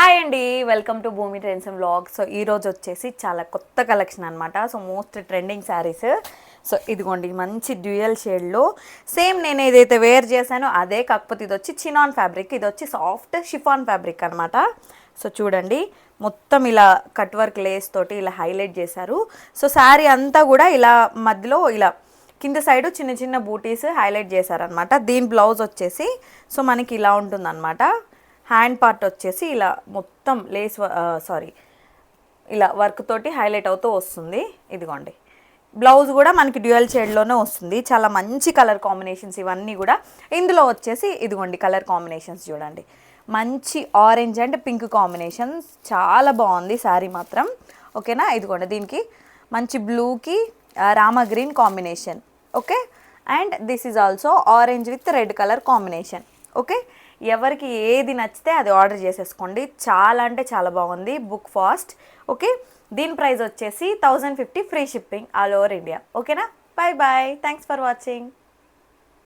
Hi అండి, welcome to భూమి trends and vlogs. So ఈరోజు వచ్చేసి చాలా కొత్త కలెక్షన్ అనమాట. So most trending saris. So ఇదిగోండి మంచి డ్యూయల్ షేడ్లో సేమ్ నేను ఏదైతే వేర్ చేశానో అదే, కాకపోతే ఇది వచ్చి చినాన్ ఫ్యాబ్రిక్, ఇది వచ్చి సాఫ్ట్ షిఫాన్ ఫ్యాబ్రిక్ అనమాట. సో చూడండి మొత్తం ఇలా కట్ వర్క్ లేస్ తోటి ఇలా హైలైట్ చేశారు. సో శారీ అంతా కూడా ఇలా మధ్యలో ఇలా కింద సైడ్ చిన్న చిన్న బూటీస్ హైలైట్ చేశారనమాట. దీని బ్లౌజ్ వచ్చేసి సో మనకి ఇలా ఉంటుందన్నమాట. హ్యాండ్ పార్ట్ వచ్చేసి ఇలా మొత్తం లేస్ ఇలా వర్క్ తోటి హైలైట్ అవుతూ వస్తుంది. ఇదిగోండి బ్లౌజ్ కూడా మనకి డ్యూయల్ షేడ్లోనే వస్తుంది. చాలా మంచి కలర్ కాంబినేషన్స్ ఇవన్నీ కూడా. ఇందులో వచ్చేసి ఇదిగోండి కలర్ కాంబినేషన్స్ చూడండి, మంచి ఆరెంజ్ అండ్ పింక్ కాంబినేషన్స్, చాలా బాగుంది శారీ మాత్రం. ఓకేనా, ఇదిగోండి దీనికి మంచి బ్లూకి Rama green combination. Okay, and this is also orange with red colour combination. Okay, ఎవరికి ఏది నచ్చితే అది ఆర్డర్ చేసేసుకోండి. చాలా అంటే చాలా బాగుంది, బుక్ ఫాస్ట్. ఓకే, దీని ప్రైస్ వచ్చేసి 1050 free shipping all over India. ఓకేనా, bye bye, thanks for watching.